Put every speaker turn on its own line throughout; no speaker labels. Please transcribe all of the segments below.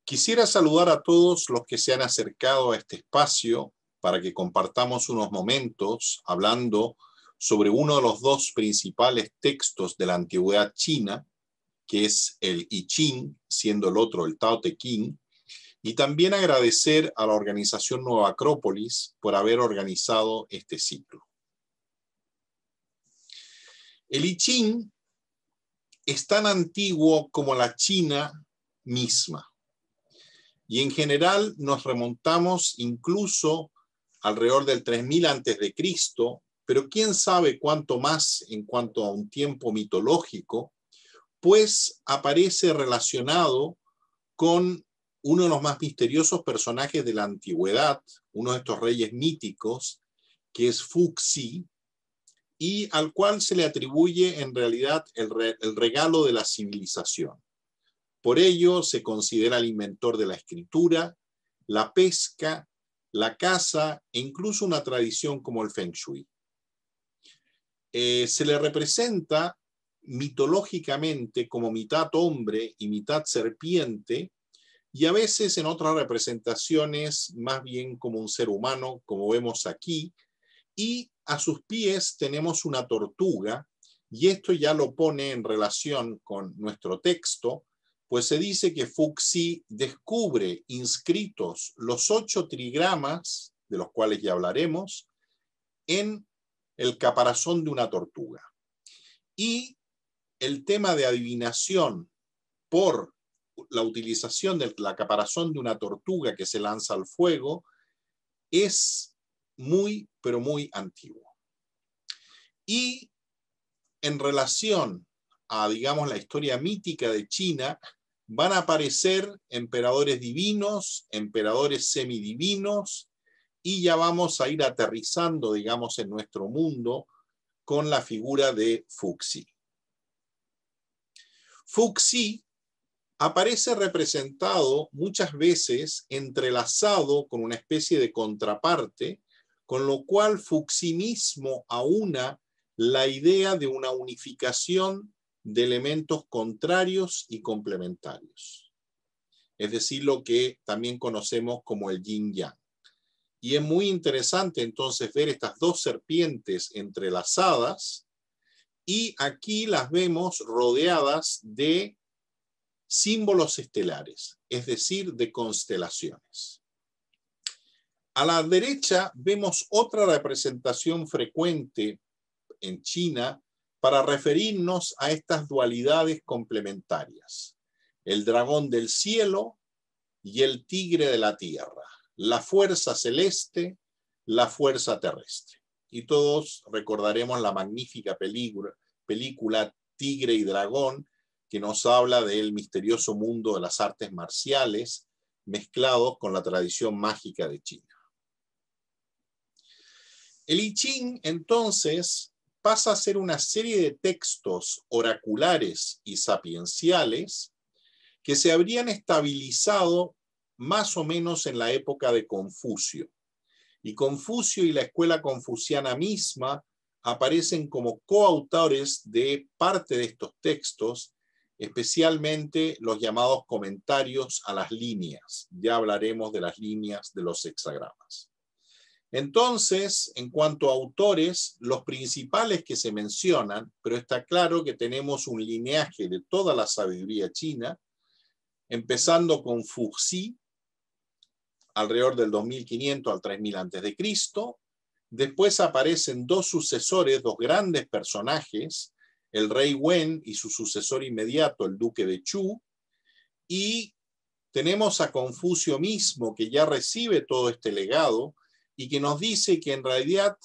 Quisiera saludar a todos los que se han acercado a este espacio para que compartamos unos momentos hablando sobre uno de los dos principales textos de la antigüedad china, que es el I Ching, siendo el otro el Tao Te Ching, y también agradecer a la organización Nueva Acrópolis por haber organizado este ciclo. El I Ching es tan antiguo como la China misma. Y en general nos remontamos incluso alrededor del 3000 antes de Cristo, pero quién sabe cuánto más en cuanto a un tiempo mitológico, pues aparece relacionado con uno de los más misteriosos personajes de la antigüedad, uno de estos reyes míticos, que es Fuxi, y al cual se le atribuye en realidad el regalo de la civilización. Por ello se considera el inventor de la escritura, la pesca, la caza e incluso una tradición como el Feng Shui. Se le representa mitológicamente como mitad hombre y mitad serpiente, y a veces en otras representaciones más bien como un ser humano, como vemos aquí, y a sus pies tenemos una tortuga, y esto ya lo pone en relación con nuestro texto, pues se dice que Fuxi descubre inscritos los 8 trigramas, de los cuales ya hablaremos, en el caparazón de una tortuga. Y el tema de adivinación por la utilización de la caparazón de una tortuga que se lanza al fuego es muy, pero muy antiguo. Y en relación a, digamos, la historia mítica de China, van a aparecer emperadores divinos, emperadores semidivinos, y ya vamos a ir aterrizando, digamos, en nuestro mundo con la figura de Fuxi. Fuxi aparece representado muchas veces entrelazado con una especie de contraparte, con lo cual Fuxi mismo aúna la idea de una unificación de elementos contrarios y complementarios. Es decir, lo que también conocemos como el yin-yang. Y es muy interesante entonces ver estas dos serpientes entrelazadas, y aquí las vemos rodeadas de símbolos estelares, es decir, de constelaciones. A la derecha vemos otra representación frecuente en China para referirnos a estas dualidades complementarias: el dragón del cielo y el tigre de la tierra, la fuerza celeste, la fuerza terrestre. Y todos recordaremos la magnífica película Tigre y Dragón, que nos habla del misterioso mundo de las artes marciales mezclados con la tradición mágica de China. El I Ching, entonces, pasa a ser una serie de textos oraculares y sapienciales que se habrían estabilizado más o menos en la época de Confucio. Y Confucio y la escuela confuciana misma aparecen como coautores de parte de estos textos, especialmente los llamados comentarios a las líneas. Ya hablaremos de las líneas de los hexagramas. Entonces, en cuanto a autores, los principales que se mencionan, pero está claro que tenemos un lineaje de toda la sabiduría china, empezando con Fuxi, alrededor del 2500 al 3000 a.C. Después aparecen dos sucesores, dos grandes personajes, el rey Wen y su sucesor inmediato, el duque de Chu, y tenemos a Confucio mismo, que ya recibe todo este legado y que nos dice que en realidad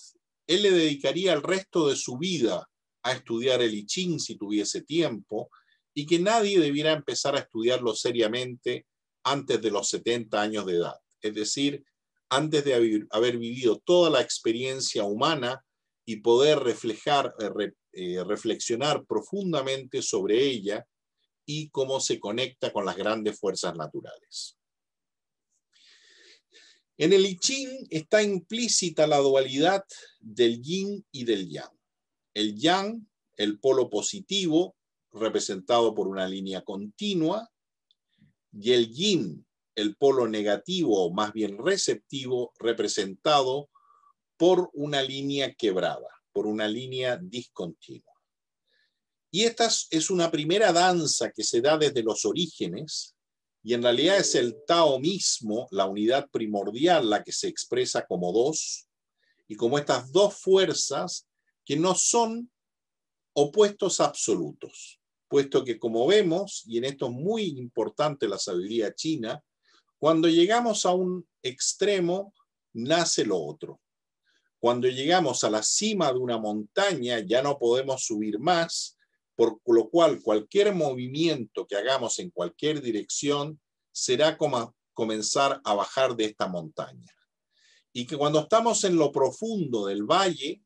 él le dedicaría el resto de su vida a estudiar el I Ching si tuviese tiempo, y que nadie debiera empezar a estudiarlo seriamente antes de los 70 años de edad. Es decir, antes de haber vivido toda la experiencia humana y poder reflexionar profundamente sobre ella y cómo se conecta con las grandes fuerzas naturales. En el I Ching está implícita la dualidad del yin y del yang. El yang, el polo positivo, representado por una línea continua, y el yin, el polo negativo, o más bien receptivo, representado por una línea quebrada, por una línea discontinua. Y esta es una primera danza que se da desde los orígenes, y en realidad es el Tao mismo, la unidad primordial, la que se expresa como dos, y como estas dos fuerzas que no son opuestos absolutos, puesto que como vemos, y en esto es muy importante la sabiduría china, cuando llegamos a un extremo, nace lo otro. Cuando llegamos a la cima de una montaña, ya no podemos subir más, por lo cual cualquier movimiento que hagamos en cualquier dirección será como comenzar a bajar de esta montaña. Y que cuando estamos en lo profundo del valle,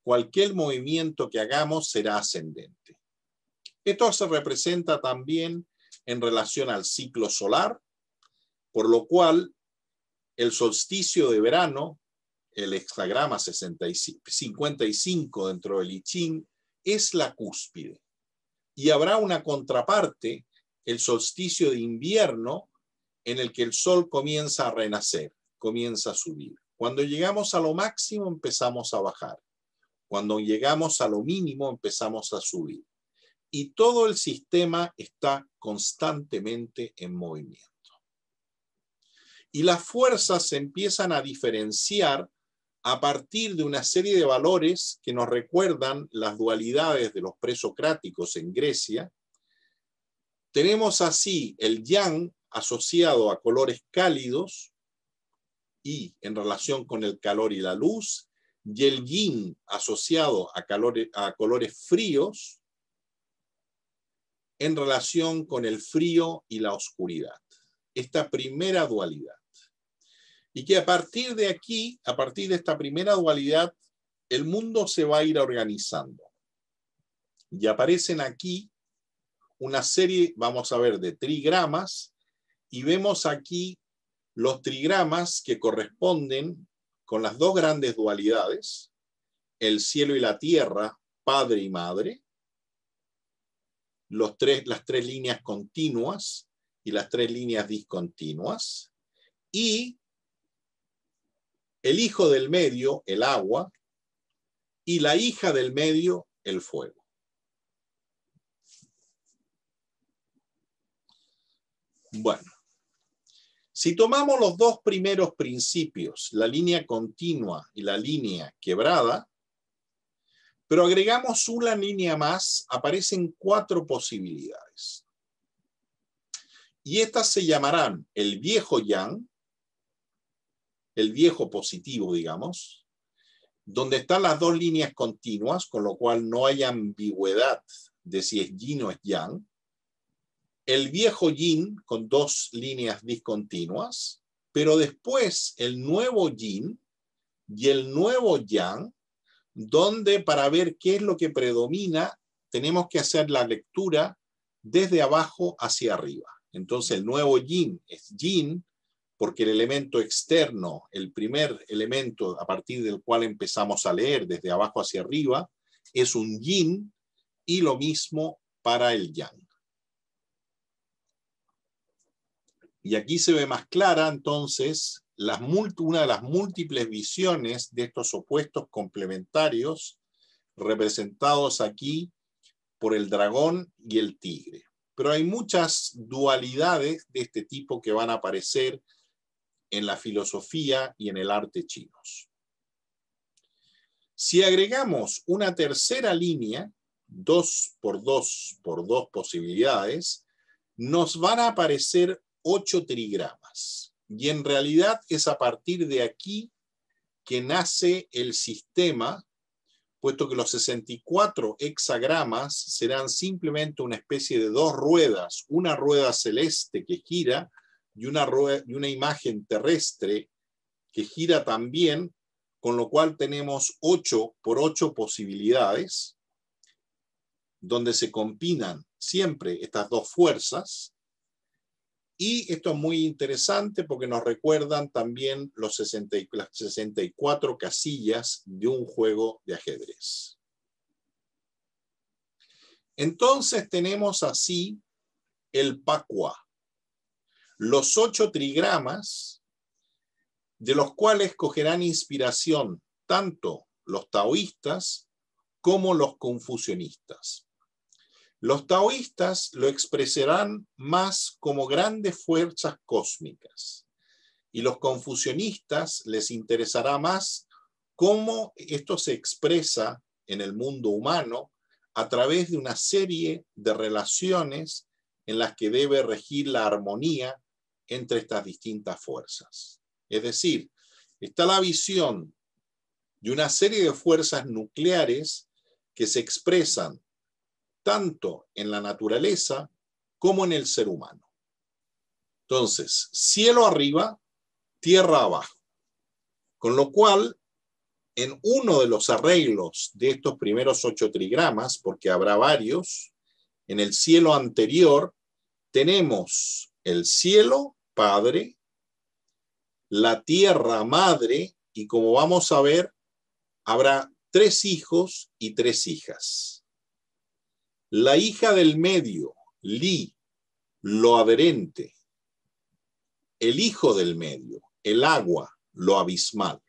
cualquier movimiento que hagamos será ascendente. Esto se representa también en relación al ciclo solar, por lo cual el solsticio de verano, el hexagrama 55 dentro del I Ching, es la cúspide. Y habrá una contraparte, el solsticio de invierno, en el que el sol comienza a renacer, comienza a subir. Cuando llegamos a lo máximo empezamos a bajar. Cuando llegamos a lo mínimo empezamos a subir. Y todo el sistema está constantemente en movimiento. Y las fuerzas se empiezan a diferenciar a partir de una serie de valores que nos recuerdan las dualidades de los presocráticos en Grecia. Tenemos así el yang asociado a colores cálidos y en relación con el calor y la luz, y el yin asociado a colores fríos en relación con el frío y la oscuridad. Esta primera dualidad. Y que a partir de aquí, a partir de esta primera dualidad, el mundo se va a ir organizando. Y aparecen aquí una serie, vamos a ver, de trigramas, y vemos aquí los trigramas que corresponden con las dos grandes dualidades, el cielo y la tierra, padre y madre, las tres líneas continuas y las tres líneas discontinuas, y el hijo del medio, el agua, y la hija del medio, el fuego. Bueno, si tomamos los dos primeros principios, la línea continua y la línea quebrada, pero agregamos una línea más, aparecen 4 posibilidades. Y estas se llamarán el viejo yang, el viejo positivo, digamos, donde están las dos líneas continuas, con lo cual no hay ambigüedad de si es yin o es yang. El viejo yin con dos líneas discontinuas, pero después el nuevo yin y el nuevo yang, donde para ver qué es lo que predomina, tenemos que hacer la lectura desde abajo hacia arriba. Entonces el nuevo yin es yin, porque el elemento externo, el primer elemento a partir del cual empezamos a leer desde abajo hacia arriba, es un yin, y lo mismo para el yang. Y aquí se ve más clara entonces una de las múltiples visiones de estos opuestos complementarios representados aquí por el dragón y el tigre. Pero hay muchas dualidades de este tipo que van a aparecer en la filosofía y en el arte chinos. Si agregamos una tercera línea, 2 por 2 por 2 posibilidades, nos van a aparecer 8 trigramas. Y en realidad es a partir de aquí que nace el sistema, puesto que los 64 hexagramas serán simplemente una especie de dos ruedas, una rueda celeste que gira y una imagen terrestre que gira también, con lo cual tenemos 8 por 8 posibilidades, donde se combinan siempre estas dos fuerzas. Y esto es muy interesante porque nos recuerdan también las 64 casillas de un juego de ajedrez. Entonces tenemos así el Pakua. los 8 trigramas, de los cuales cogerán inspiración tanto los taoístas como los confucionistas. Los taoístas lo expresarán más como grandes fuerzas cósmicas y los confucionistas les interesará más cómo esto se expresa en el mundo humano a través de una serie de relaciones en las que debe regir la armonía entre estas distintas fuerzas. Es decir, está la visión de una serie de fuerzas nucleares que se expresan tanto en la naturaleza como en el ser humano. Entonces, cielo arriba, tierra abajo. Con lo cual, en uno de los arreglos de estos primeros 8 trigramas, porque habrá varios, en el cielo anterior tenemos el cielo padre, la tierra madre, y como vamos a ver, habrá 3 hijos y 3 hijas. La hija del medio, Li, lo adherente. El hijo del medio, el agua, lo abismal.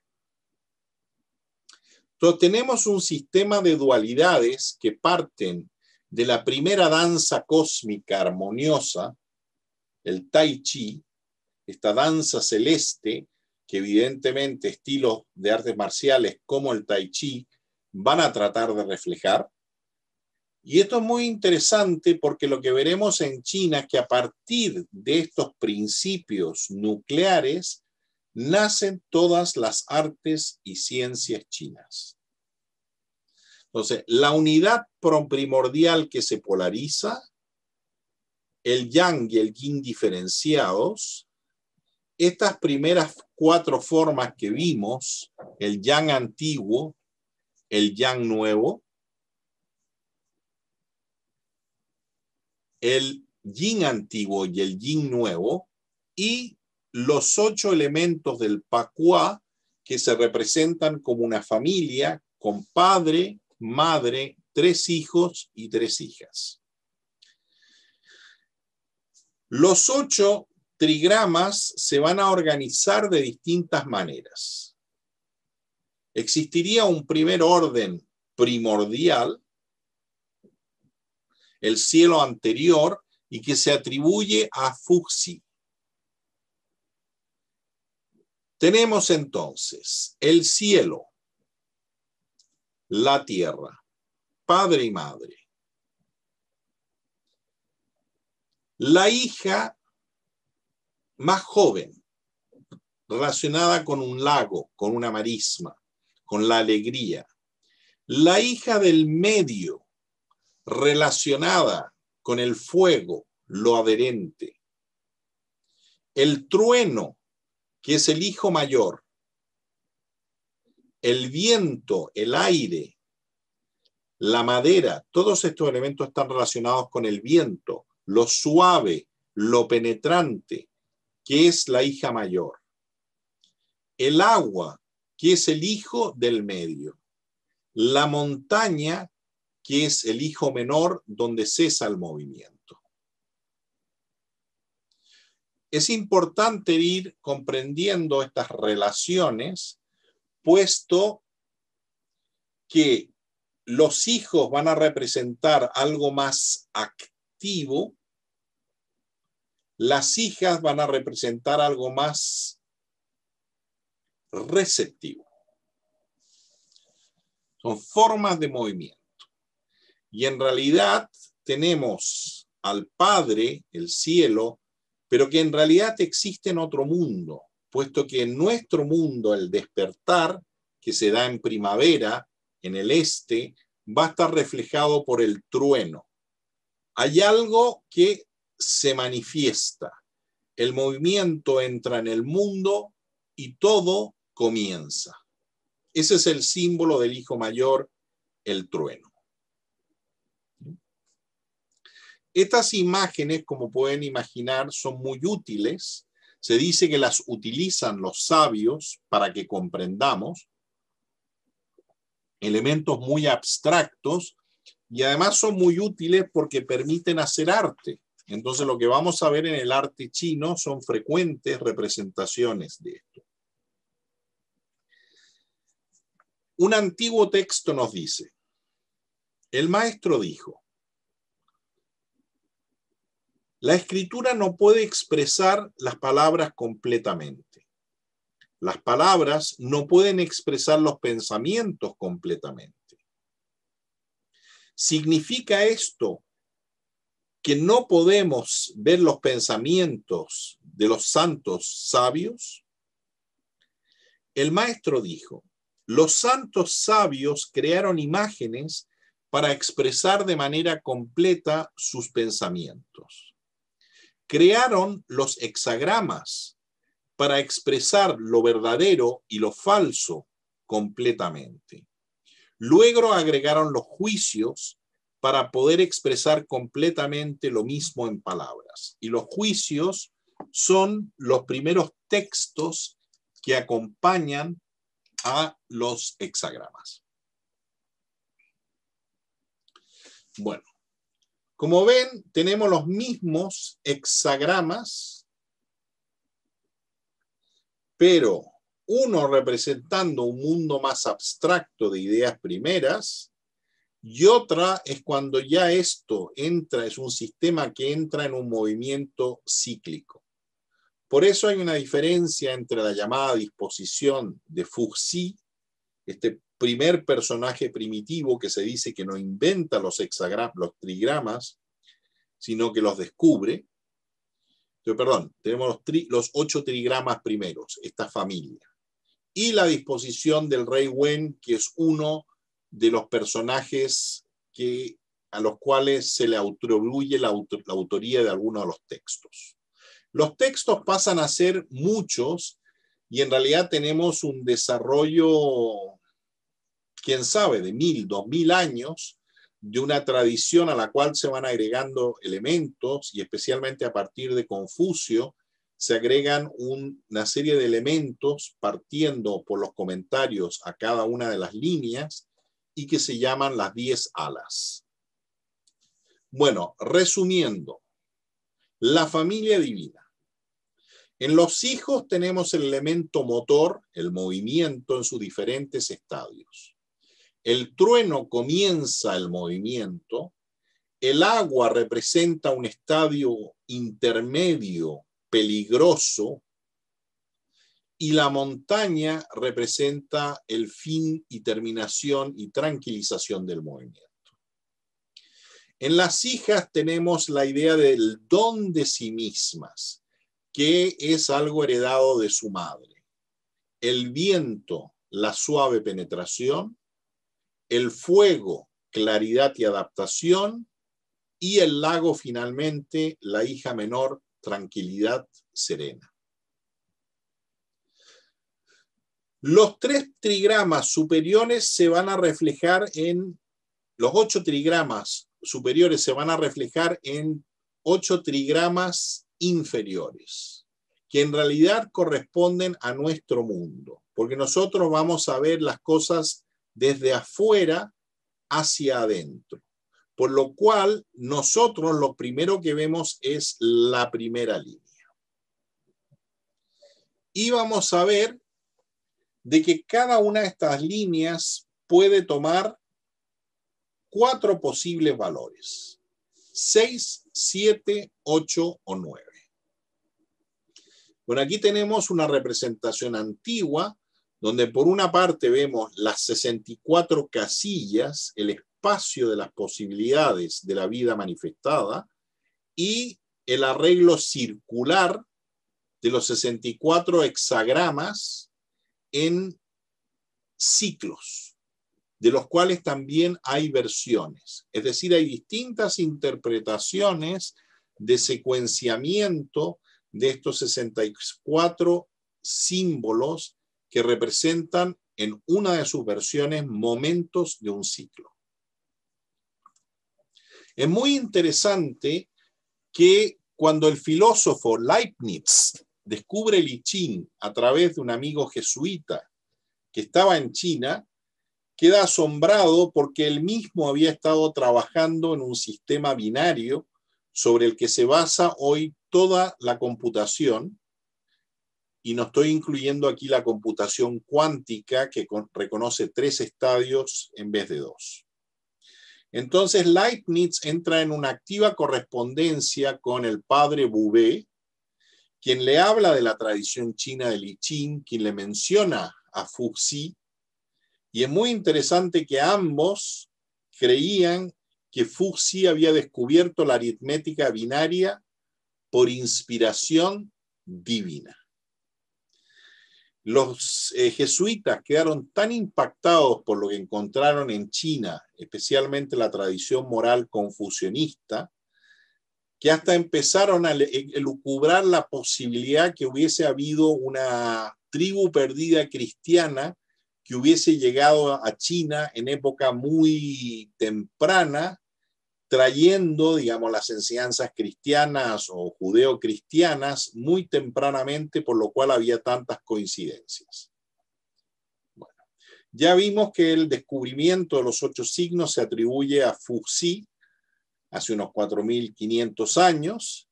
Entonces tenemos un sistema de dualidades que parten de la primera danza cósmica armoniosa, el Tai Chi, esta danza celeste, que evidentemente estilos de artes marciales como el Tai Chi van a tratar de reflejar. Y esto es muy interesante porque lo que veremos en China es que a partir de estos principios nucleares nacen todas las artes y ciencias chinas. Entonces, la unidad primordial que se polariza, el yang y el yin diferenciados, estas primeras 4 formas que vimos, el yang antiguo, el yang nuevo, el yin antiguo y el yin nuevo, y los 8 elementos del Pakua que se representan como una familia con padre, madre, 3 hijos y 3 hijas. Los 8 trigramas se van a organizar de distintas maneras. Existiría un primer orden primordial, el cielo anterior, y que se atribuye a Fuxi. Tenemos entonces el cielo, la tierra, padre y madre. La hija más joven, relacionada con un lago, con una marisma, con la alegría. La hija del medio, relacionada con el fuego, lo adherente. El trueno, que es el hijo mayor. El viento, el aire, la madera, todos estos elementos están relacionados con el viento. Lo suave, lo penetrante, que es la hija mayor. El agua, que es el hijo del medio. La montaña, que es el hijo menor, donde cesa el movimiento. Es importante ir comprendiendo estas relaciones, puesto que los hijos van a representar algo más activo, las hijas van a representar algo más receptivo. Son formas de movimiento. Y en realidad tenemos al Padre, el cielo, pero que en realidad existe en otro mundo, puesto que en nuestro mundo el despertar, que se da en primavera, en el este, va a estar reflejado por el trueno. Hay algo que se manifiesta. El movimiento entra en el mundo y todo comienza. Ese es el símbolo del hijo mayor, el trueno. Estas imágenes, como pueden imaginar, son muy útiles. Se dice que las utilizan los sabios para que comprendamos elementos muy abstractos y además son muy útiles porque permiten hacer arte. Entonces lo que vamos a ver en el arte chino son frecuentes representaciones de esto. Un antiguo texto nos dice, el maestro dijo, la escritura no puede expresar las palabras completamente. Las palabras no pueden expresar los pensamientos completamente. ¿Significa esto que no podemos ver los pensamientos de los santos sabios? El maestro dijo, los santos sabios crearon imágenes para expresar de manera completa sus pensamientos. Crearon los hexagramas para expresar lo verdadero y lo falso completamente. Luego agregaron los juicios para poder expresar completamente lo mismo en palabras. Y los juicios son los primeros textos que acompañan a los hexagramas. Bueno, como ven, tenemos los mismos hexagramas, pero uno representando un mundo más abstracto de ideas primeras, y otra es cuando ya esto entra, es un sistema que entra en un movimiento cíclico. Por eso hay una diferencia entre la llamada disposición de Fuxi, este primer personaje primitivo que se dice que no inventa los hexagramas, los trigramas, sino que los descubre. Perdón, tenemos los 8 trigramas primeros, esta familia. Y la disposición del rey Wen, que es uno de los personajes a los cuales se le atribuye la autoría de algunos de los textos. Los textos pasan a ser muchos y en realidad tenemos un desarrollo, quién sabe, de 1000, 2000 años, de una tradición a la cual se van agregando elementos y especialmente a partir de Confucio se agregan una serie de elementos partiendo por los comentarios a cada una de las líneas y que se llaman las 10 alas. Bueno, resumiendo, la familia divina. En los hijos tenemos el elemento motor, el movimiento en sus diferentes estadios. El trueno comienza el movimiento, el agua representa un estadio intermedio peligroso y la montaña representa el fin y terminación y tranquilización del movimiento. En las hijas tenemos la idea del don de sí mismas, que es algo heredado de su madre. El viento, la suave penetración, el fuego, claridad y adaptación, y el lago, finalmente, la hija menor, tranquilidad serena. Los 3 trigramas superiores se van a reflejar en, los 8 trigramas superiores se van a reflejar en 8 trigramas inferiores, que en realidad corresponden a nuestro mundo, porque nosotros vamos a ver las cosas desde afuera hacia adentro. Por lo cual, nosotros lo primero que vemos es la primera línea. Y vamos a ver de que cada una de estas líneas puede tomar 4 posibles valores: 6, 7, 8 o 9. Bueno, aquí tenemos una representación antigua, donde por una parte vemos las 64 casillas, el espacio de las posibilidades de la vida manifestada, y el arreglo circular de los 64 hexagramas en ciclos, de los cuales también hay versiones. Es decir, hay distintas interpretaciones de secuenciamiento de estos 64 símbolos que representan en una de sus versiones momentos de un ciclo. Es muy interesante que cuando el filósofo Leibniz descubre el I Ching a través de un amigo jesuita que estaba en China, queda asombrado porque él mismo había estado trabajando en un sistema binario sobre el que se basa hoy toda la computación, y no estoy incluyendo aquí la computación cuántica, que reconoce 3 estadios en vez de 2. Entonces Leibniz entra en una activa correspondencia con el padre Bouvet, quien le habla de la tradición china del I Ching, quien le menciona a Fuxi, y es muy interesante que ambos creían que Fuxi había descubierto la aritmética binaria por inspiración divina. Los jesuitas quedaron tan impactados por lo que encontraron en China, especialmente la tradición moral confucionista, que hasta empezaron a elucubrar la posibilidad que hubiese habido una tribu perdida cristiana que hubiese llegado a China en época muy temprana, trayendo, digamos, las enseñanzas cristianas o judeo-cristianas muy tempranamente, por lo cual había tantas coincidencias. Bueno, ya vimos que el descubrimiento de los 8 signos se atribuye a Fuxi hace unos 4.500 años,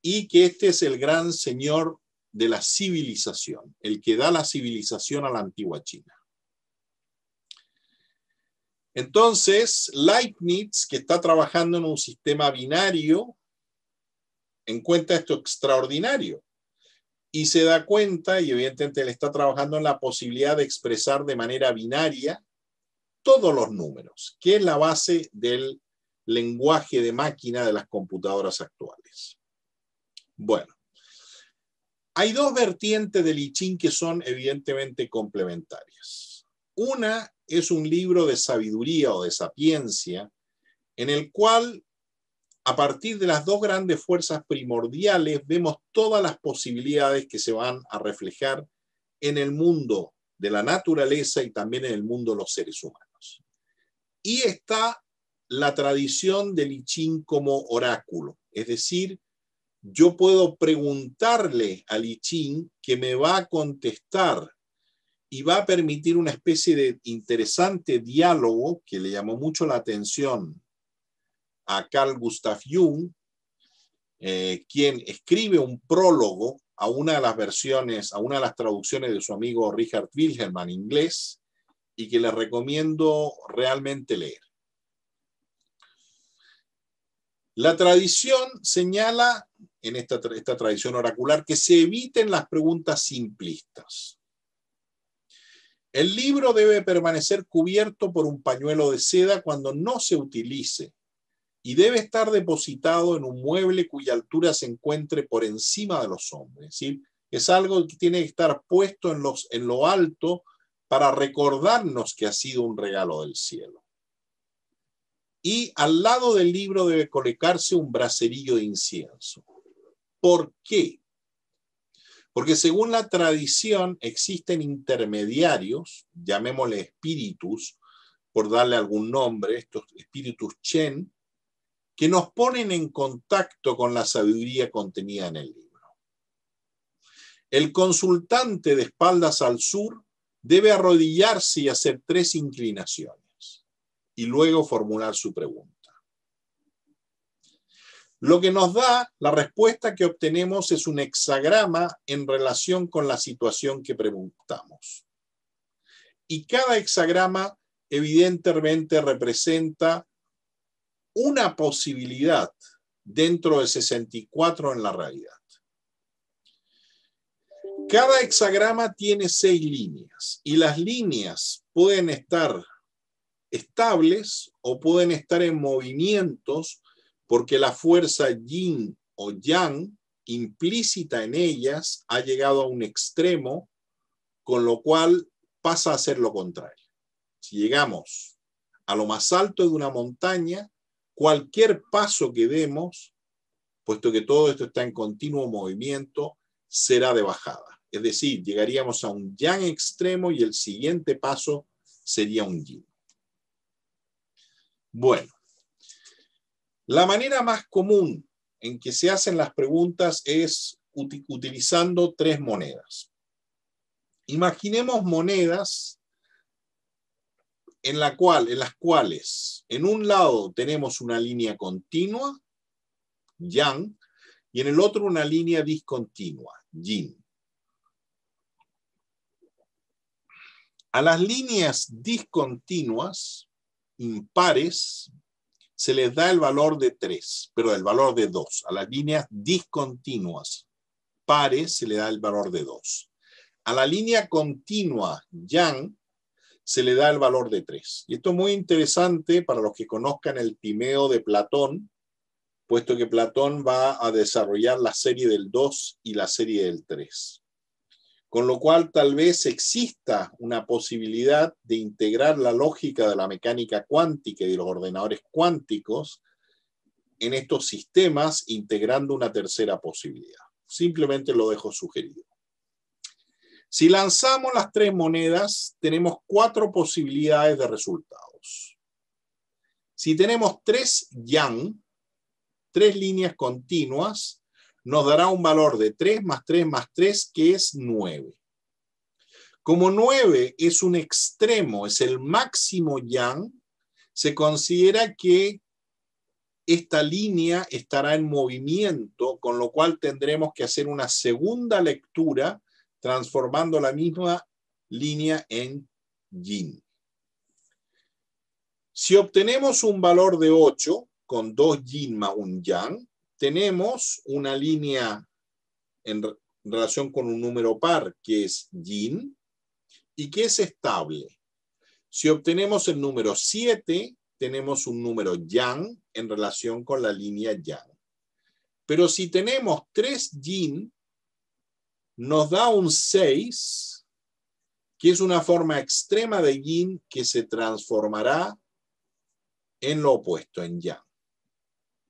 y que este es el gran señor de la civilización, el que da la civilización a la antigua China. Entonces, Leibniz, que está trabajando en un sistema binario, encuentra esto extraordinario y se da cuenta, y evidentemente él está trabajando en la posibilidad de expresar de manera binaria todos los números, que es la base del lenguaje de máquina de las computadoras actuales. Bueno, hay 2 vertientes del I Ching que son evidentemente complementarias. Una es un libro de sabiduría o de sapiencia, en el cual, a partir de las 2 grandes fuerzas primordiales, vemos todas las posibilidades que se van a reflejar en el mundo de la naturaleza y también en el mundo de los seres humanos. Y está la tradición del I Ching como oráculo, es decir, yo puedo preguntarle al I Ching que me va a contestar y va a permitir una especie de interesante diálogo que le llamó mucho la atención a Carl Gustav Jung, quien escribe un prólogo a una de las versiones, a una de las traducciones de su amigo Richard Wilhelm en inglés, y que le recomiendo realmente leer. La tradición señala, en esta tradición oracular, que se eviten las preguntas simplistas. El libro debe permanecer cubierto por un pañuelo de seda cuando no se utilice y debe estar depositado en un mueble cuya altura se encuentre por encima de los hombres. Es decir, es algo que tiene que estar puesto en lo alto para recordarnos que ha sido un regalo del cielo. Y al lado del libro debe colocarse un braserillo de incienso. ¿Por qué? Porque según la tradición existen intermediarios, llamémosle espíritus, por darle algún nombre, estos espíritus Chen, que nos ponen en contacto con la sabiduría contenida en el libro. El consultante de espaldas al sur debe arrodillarse y hacer 3 inclinaciones y luego formular su pregunta. Lo que nos da la respuesta que obtenemos es un hexagrama en relación con la situación que preguntamos. Y cada hexagrama evidentemente representa una posibilidad dentro de 64 en la realidad. Cada hexagrama tiene 6 líneas y las líneas pueden estar estables o pueden estar en movimientos porque la fuerza yin o yang implícita en ellas ha llegado a un extremo, con lo cual pasa a ser lo contrario. Si llegamos a lo más alto de una montaña, cualquier paso que demos, puesto que todo esto está en continuo movimiento, será de bajada. Es decir, llegaríamos a un yang extremo y el siguiente paso sería un yin. Bueno, la manera más común en que se hacen las preguntas es utilizando 3 monedas. Imaginemos monedas en las cuales en un lado tenemos una línea continua yang, y en el otro una línea discontinua, yin. A las líneas discontinuas, impares, se les da el valor de 3, pero el valor de 2. A las líneas discontinuas, pares, se le da el valor de 2. A la línea continua, yang, se le da el valor de 3. Y esto es muy interesante para los que conozcan el Timeo de Platón, puesto que Platón va a desarrollar la serie del 2 y la serie del 3. Con lo cual tal vez exista una posibilidad de integrar la lógica de la mecánica cuántica y de los ordenadores cuánticos en estos sistemas, integrando una tercera posibilidad. Simplemente lo dejo sugerido. Si lanzamos las 3 monedas, tenemos 4 posibilidades de resultados. Si tenemos 3 yang, 3 líneas continuas, nos dará un valor de 3 más 3 más 3, que es 9. Como 9 es un extremo, es el máximo yang, se considera que esta línea estará en movimiento, con lo cual tendremos que hacer una segunda lectura, transformando la misma línea en yin. Si obtenemos un valor de 8, con 2 yin más un yang, tenemos una línea en relación con un número par que es yin y que es estable. Si obtenemos el número 7, tenemos un número yang en relación con la línea yang. Pero si tenemos 3 yin, nos da un 6, que es una forma extrema de yin que se transformará en lo opuesto, en yang.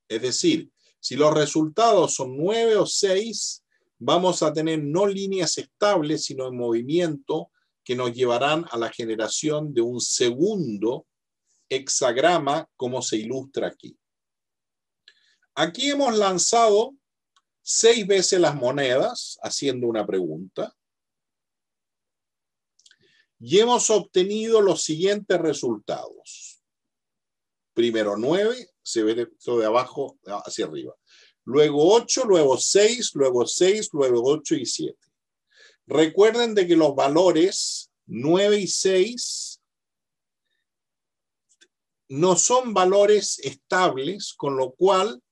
Es decir, si los resultados son 9 o 6, vamos a tener no líneas estables, sino en movimiento, que nos llevarán a la generación de un segundo hexagrama, como se ilustra aquí. Aquí hemos lanzado 6 veces las monedas, haciendo una pregunta, y hemos obtenido los siguientes resultados. Primero 9, se ve esto de abajo hacia arriba. Luego 8, luego 6, luego 6, luego 8 y 7. Recuerden de que los valores 9 y 6 no son valores estables, con lo cual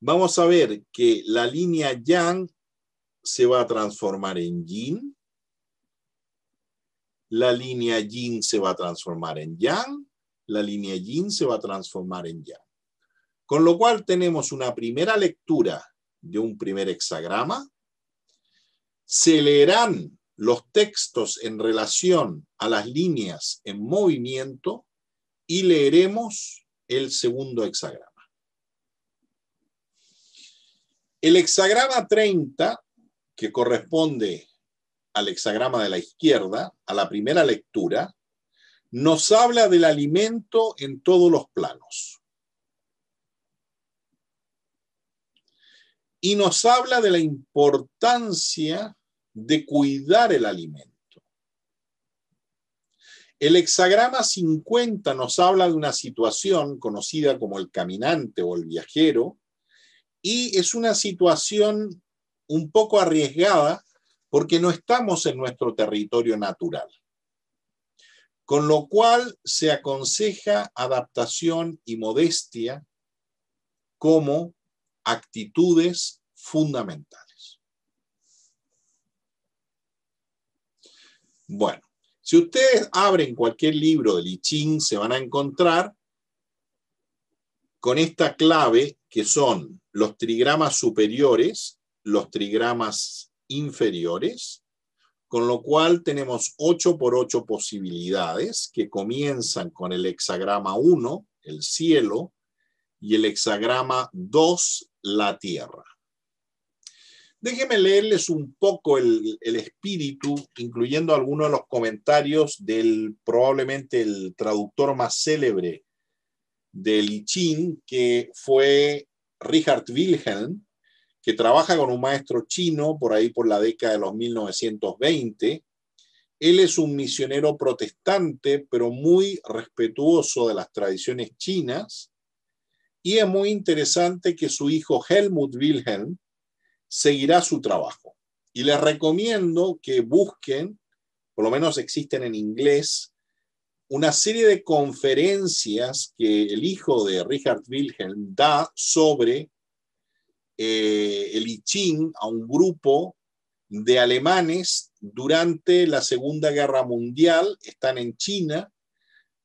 vamos a ver que la línea yang se va a transformar en yin, la línea yin se va a transformar en yang, la línea yin se va a transformar en yang. Con lo cual tenemos una primera lectura de un primer hexagrama. Se leerán los textos en relación a las líneas en movimiento y leeremos el segundo hexagrama. El hexagrama 30, que corresponde al hexagrama de la izquierda, a la primera lectura, nos habla del alimento en todos los planos. Y nos habla de la importancia de cuidar el alimento. El hexagrama 50 nos habla de una situación conocida como el caminante o el viajero, y es una situación un poco arriesgada porque no estamos en nuestro territorio natural. Con lo cual se aconseja adaptación y modestia como actitudes fundamentales. Bueno, si ustedes abren cualquier libro de I Ching, se van a encontrar con esta clave que son los trigramas superiores, los trigramas inferiores, con lo cual tenemos 8 por 8 posibilidades que comienzan con el hexagrama 1, el cielo, y el hexagrama 2, la tierra. Déjenme leerles un poco el espíritu, incluyendo algunos de los comentarios del probablemente el traductor más célebre del I Ching, que fue Richard Wilhelm, que trabaja con un maestro chino por ahí por la década de los 1920. Él es un misionero protestante, pero muy respetuoso de las tradiciones chinas, y es muy interesante que su hijo Helmut Wilhelm seguirá su trabajo. Y les recomiendo que busquen, por lo menos existen en inglés, una serie de conferencias que el hijo de Richard Wilhelm da sobre el I Ching a un grupo de alemanes durante la Segunda Guerra Mundial. Están en China,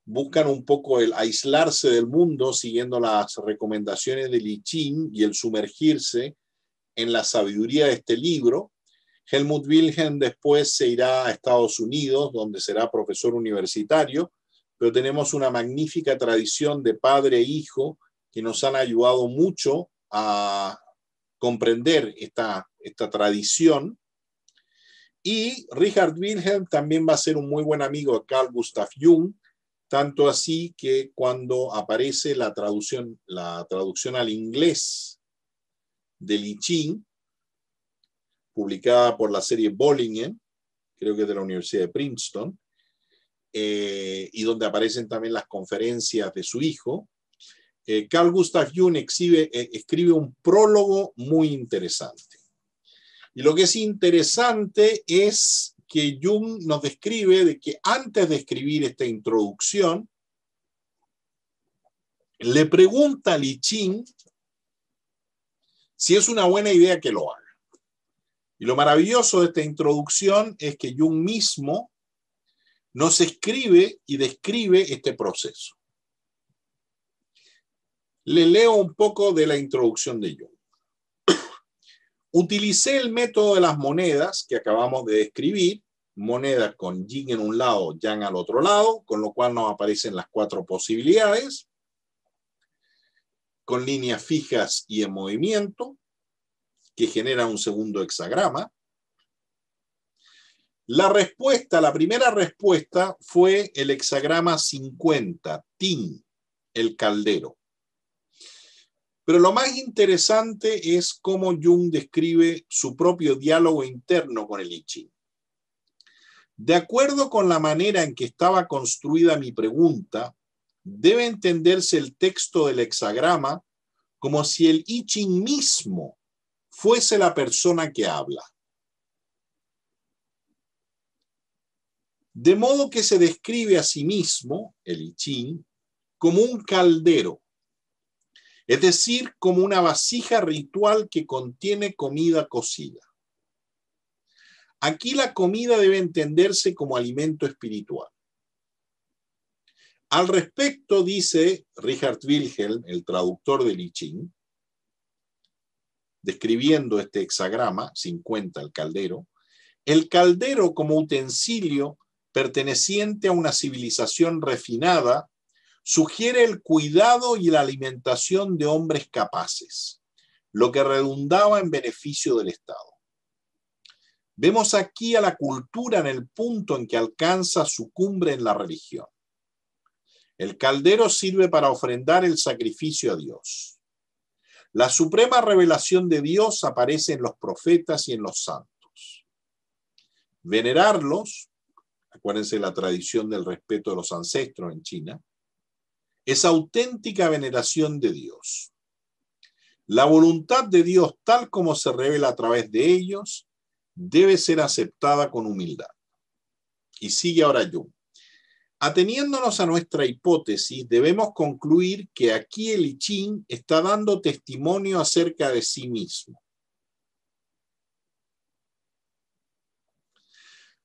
buscan un poco el aislarse del mundo siguiendo las recomendaciones del I Ching y el sumergirse en la sabiduría de este libro. Helmut Wilhelm después se irá a Estados Unidos, donde será profesor universitario, pero tenemos una magnífica tradición de padre e hijo que nos han ayudado mucho a comprender esta tradición. Y Richard Wilhelm también va a ser un muy buen amigo de Carl Gustav Jung, tanto así que cuando aparece la traducción al inglés del I Ching, publicada por la serie Bollingen, creo que es de la Universidad de Princeton, y donde aparecen también las conferencias de su hijo, Carl Gustav Jung escribe un prólogo muy interesante. Y lo que es interesante es que Jung nos describe de que antes de escribir esta introducción, le pregunta a I Ching si es una buena idea que lo haga. Y lo maravilloso de esta introducción es que Jung mismo nos escribe y describe este proceso. Le leo un poco de la introducción de Jung. Utilicé el método de las monedas que acabamos de describir, monedas con yin en un lado, yang al otro lado, con lo cual nos aparecen las 4 posibilidades, con líneas fijas y en movimiento, que genera un segundo hexagrama. La primera respuesta fue el hexagrama 50, Tin, el caldero. Pero lo más interesante es cómo Jung describe su propio diálogo interno con el I Ching. De acuerdo con la manera en que estaba construida mi pregunta, debe entenderse el texto del hexagrama como si el I Ching mismo fuese la persona que habla. De modo que se describe a sí mismo, el I Ching, como un caldero, es decir, como una vasija ritual que contiene comida cocida. Aquí la comida debe entenderse como alimento espiritual. Al respecto, dice Richard Wilhelm, el traductor del I Ching, describiendo este hexagrama, 50, el caldero como utensilio perteneciente a una civilización refinada sugiere el cuidado y la alimentación de hombres capaces, lo que redundaba en beneficio del Estado. Vemos aquí a la cultura en el punto en que alcanza su cumbre en la religión. El caldero sirve para ofrendar el sacrificio a Dios. La suprema revelación de Dios aparece en los profetas y en los santos. Venerarlos, acuérdense la tradición del respeto de los ancestros en China, es auténtica veneración de Dios. La voluntad de Dios, tal como se revela a través de ellos, debe ser aceptada con humildad. Y sigue ahora Jung. Ateniéndonos a nuestra hipótesis, debemos concluir que aquí el I Ching está dando testimonio acerca de sí mismo.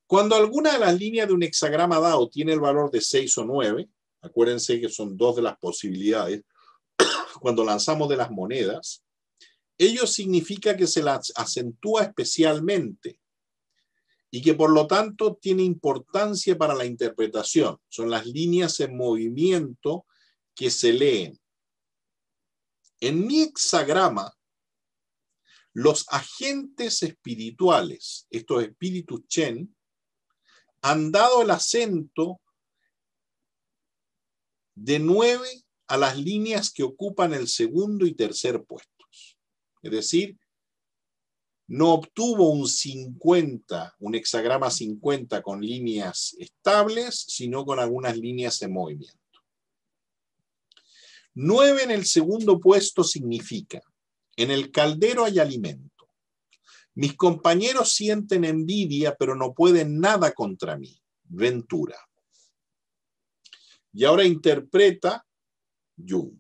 Cuando alguna de las líneas de un hexagrama dado tiene el valor de 6 o 9, acuérdense que son 2 de las posibilidades, cuando lanzamos de las monedas, ello significa que se las acentúa especialmente y que por lo tanto tiene importancia para la interpretación. Son las líneas en movimiento que se leen. En mi hexagrama, los agentes espirituales, estos espíritus Chen, han dado el acento de 9 a las líneas que ocupan el segundo y tercer puestos. Es decir, no obtuvo un 50, un hexagrama 50 con líneas estables, sino con algunas líneas en movimiento. 9 en el segundo puesto significa: en el caldero hay alimento. Mis compañeros sienten envidia, pero no pueden nada contra mí. Ventura. Y ahora interpreta Jung.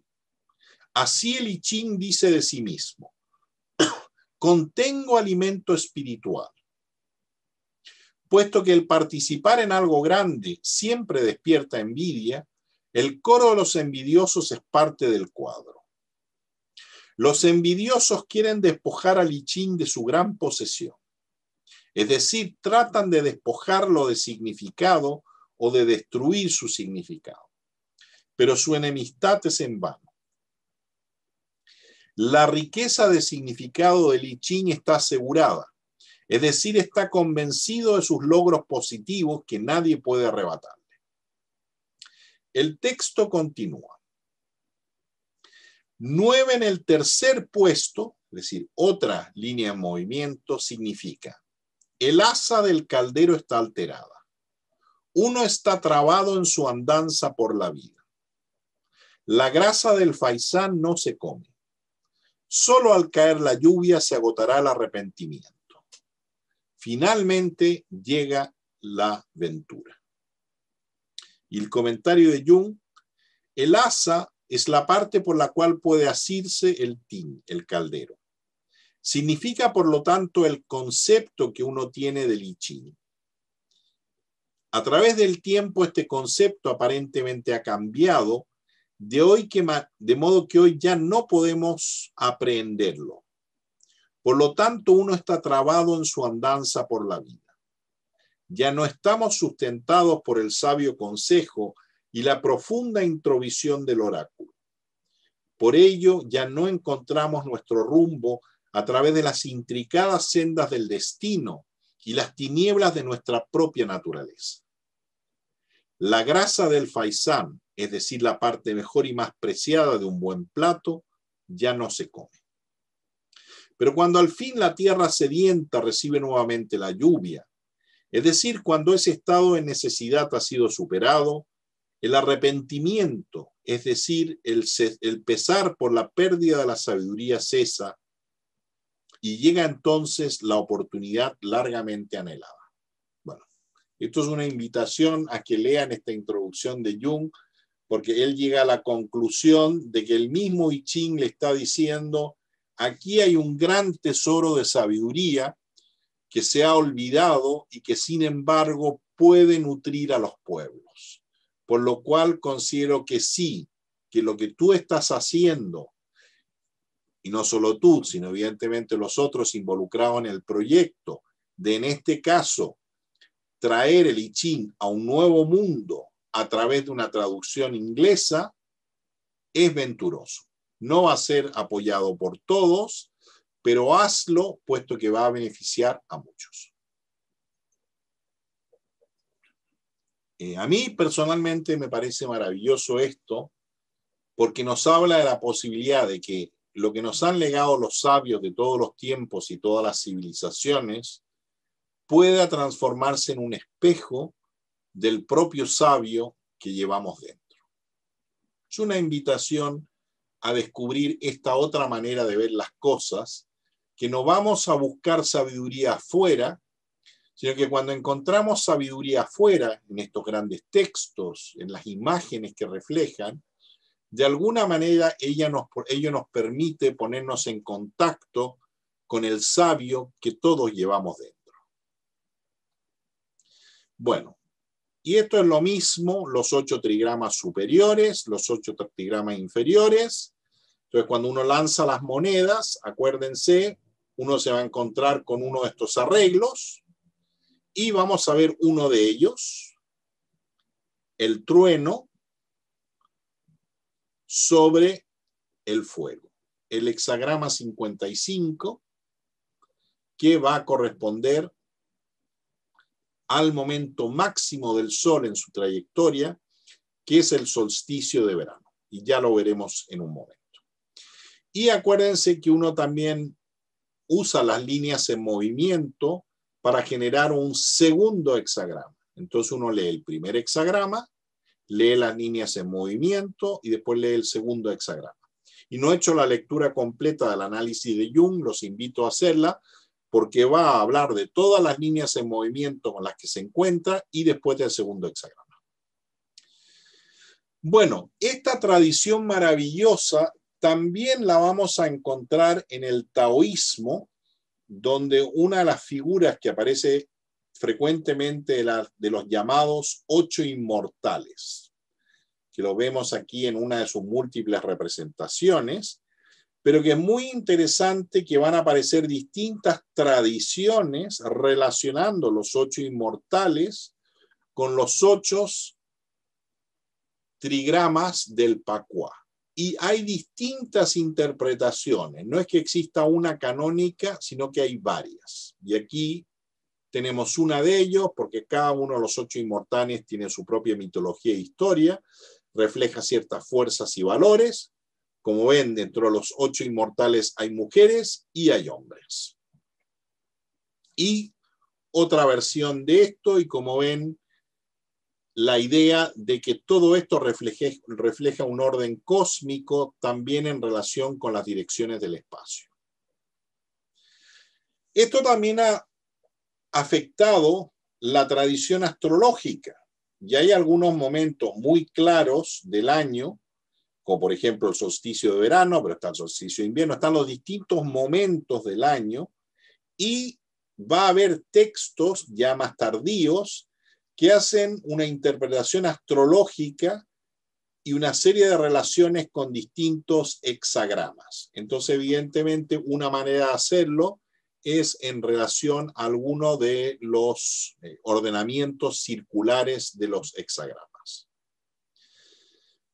Así el I Ching dice de sí mismo: contengo alimento espiritual. Puesto que el participar en algo grande siempre despierta envidia, el coro de los envidiosos es parte del cuadro. Los envidiosos quieren despojar al I Ching de su gran posesión. Es decir, tratan de despojarlo de significado o de destruir su significado. Pero su enemistad es en vano. La riqueza de significado del I Ching está asegurada. Es decir, está convencido de sus logros positivos que nadie puede arrebatarle. El texto continúa. 9 en el tercer puesto, es decir, otra línea en movimiento, significa: el asa del caldero está alterada. Uno está trabado en su andanza por la vida. La grasa del faisán no se come. Solo al caer la lluvia se agotará el arrepentimiento. Finalmente llega la ventura. Y el comentario de Jung: el asa es la parte por la cual puede asirse el tin, el caldero. Significa, por lo tanto, el concepto que uno tiene del I Ching. A través del tiempo, este concepto aparentemente ha cambiado, de modo que hoy ya no podemos aprehenderlo. Por lo tanto, uno está trabado en su andanza por la vida. Ya no estamos sustentados por el sabio consejo y la profunda introvisión del oráculo. Por ello, ya no encontramos nuestro rumbo a través de las intricadas sendas del destino y las tinieblas de nuestra propia naturaleza. La grasa del faisán, es decir, la parte mejor y más preciada de un buen plato, ya no se come. Pero cuando al fin la tierra sedienta recibe nuevamente la lluvia, es decir, cuando ese estado de necesidad ha sido superado, el arrepentimiento, es decir, el pesar por la pérdida de la sabiduría cesa, y llega entonces la oportunidad largamente anhelada. Bueno, esto es una invitación a que lean esta introducción de Jung, porque él llega a la conclusión de que el mismo I Ching le está diciendo: aquí hay un gran tesoro de sabiduría que se ha olvidado y que sin embargo puede nutrir a los pueblos. Por lo cual considero que sí, que lo que tú estás haciendo, y no solo tú, sino evidentemente los otros involucrados en el proyecto, de en este caso traer el I Ching a un nuevo mundo a través de una traducción inglesa, es venturoso. No va a ser apoyado por todos, pero hazlo, puesto que va a beneficiar a muchos. A mí personalmente me parece maravilloso esto, porque nos habla de la posibilidad de que lo que nos han legado los sabios de todos los tiempos y todas las civilizaciones pueda transformarse en un espejo del propio sabio que llevamos dentro. Es una invitación a descubrir esta otra manera de ver las cosas, que no vamos a buscar sabiduría afuera, sino que cuando encontramos sabiduría afuera, en estos grandes textos, en las imágenes que reflejan, de alguna manera ello nos permite ponernos en contacto con el sabio que todos llevamos dentro. Bueno, y esto es lo mismo, los 8 trigramas superiores, los 8 trigramas inferiores. Entonces, cuando uno lanza las monedas, acuérdense, uno se va a encontrar con uno de estos arreglos y vamos a ver uno de ellos, el trueno sobre el fuego. El hexagrama 55, que va a corresponder al momento máximo del Sol en su trayectoria, que es el solsticio de verano. Y ya lo veremos en un momento. Y acuérdense que uno también usa las líneas en movimiento para generar un segundo hexagrama. Entonces uno lee el primer hexagrama, lee las líneas en movimiento y después lee el segundo hexagrama. Y no he hecho la lectura completa del análisis de Jung, los invito a hacerla, porque va a hablar de todas las líneas en movimiento con las que se encuentra y después del segundo hexagrama. Bueno, esta tradición maravillosa también la vamos a encontrar en el taoísmo, donde una de las figuras que aparece frecuentemente de los llamados 8 inmortales, que lo vemos aquí en una de sus múltiples representaciones, pero que es muy interesante que van a aparecer distintas tradiciones relacionando los 8 inmortales con los 8 trigramas del Pacuá. Y hay distintas interpretaciones, no es que exista una canónica, sino que hay varias. Y aquí tenemos una de ellos, porque cada uno de los 8 inmortales tiene su propia mitología e historia, refleja ciertas fuerzas y valores. Como ven, dentro de los 8 inmortales hay mujeres y hay hombres. Y otra versión de esto, y como ven, la idea de que todo esto refleja un orden cósmico también en relación con las direcciones del espacio. Esto también ha afectado la tradición astrológica. Y hay algunos momentos muy claros del año, como por ejemplo el solsticio de verano, pero está el solsticio de invierno, están los distintos momentos del año, y va a haber textos ya más tardíos que hacen una interpretación astrológica y una serie de relaciones con distintos hexagramas. Entonces, evidentemente, una manera de hacerlo es en relación a alguno de los ordenamientos circulares de los hexagramas.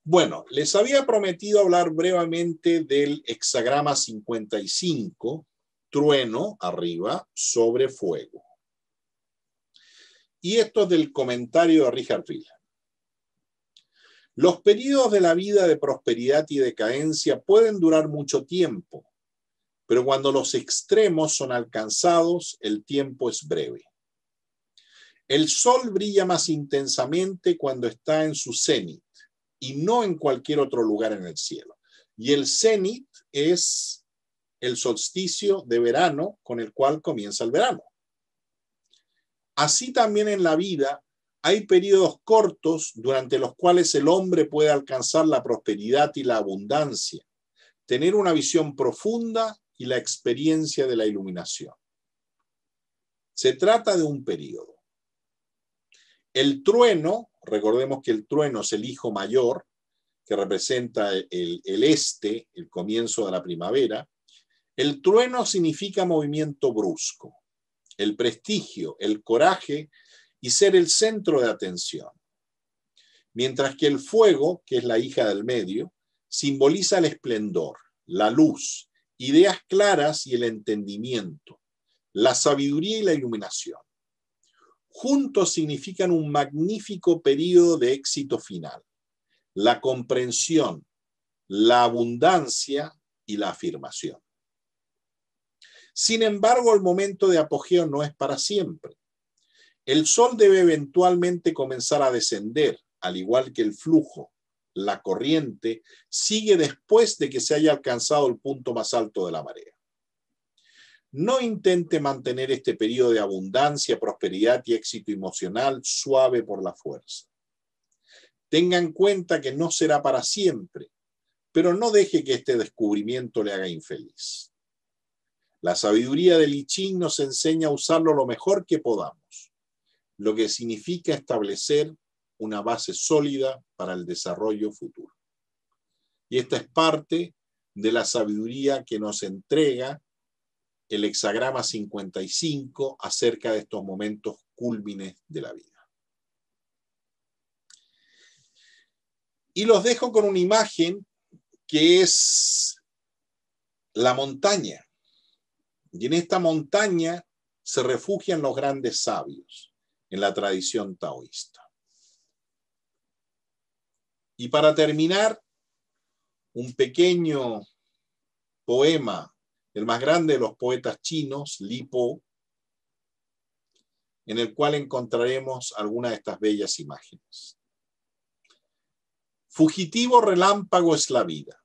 Bueno, les había prometido hablar brevemente del hexagrama 55, trueno arriba, sobre fuego. Y esto es del comentario de Richard Wheeler. Los periodos de la vida de prosperidad y decadencia pueden durar mucho tiempo, pero cuando los extremos son alcanzados, el tiempo es breve. El sol brilla más intensamente cuando está en su cenit y no en cualquier otro lugar en el cielo. Y el cenit es el solsticio de verano con el cual comienza el verano. Así también en la vida hay periodos cortos durante los cuales el hombre puede alcanzar la prosperidad y la abundancia, tener una visión profunda y la experiencia de la iluminación. Se trata de un periodo. El trueno, recordemos que el trueno es el hijo mayor, que representa el este, el comienzo de la primavera. El trueno significa movimiento brusco, el prestigio, el coraje y ser el centro de atención. Mientras que el fuego, que es la hija del medio, simboliza el esplendor, la luz, ideas claras y el entendimiento, la sabiduría y la iluminación. Juntos significan un magnífico periodo de éxito final, la comprensión, la abundancia y la afirmación. Sin embargo, el momento de apogeo no es para siempre. El sol debe eventualmente comenzar a descender, al igual que el flujo. La corriente sigue después de que se haya alcanzado el punto más alto de la marea. No intente mantener este periodo de abundancia, prosperidad y éxito emocional suave por la fuerza. Tenga en cuenta que no será para siempre, pero no deje que este descubrimiento le haga infeliz. La sabiduría del I Ching nos enseña a usarlo lo mejor que podamos, lo que significa establecer una base sólida para el desarrollo futuro. Y esta es parte de la sabiduría que nos entrega el hexagrama 55 acerca de estos momentos cúlmines de la vida. Y los dejo con una imagen que es la montaña. Y en esta montaña se refugian los grandes sabios en la tradición taoísta. Y para terminar, un pequeño poema del más grande de los poetas chinos, Li Po, en el cual encontraremos algunas de estas bellas imágenes. Fugitivo relámpago es la vida,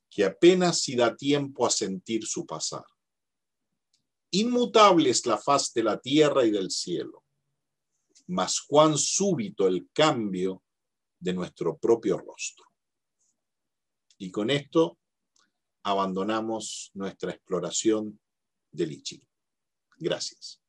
que apenas si da tiempo a sentir su pasar. Inmutable es la faz de la tierra y del cielo, mas cuán súbito el cambio de nuestro propio rostro. Y con esto abandonamos nuestra exploración del I Ching. Gracias.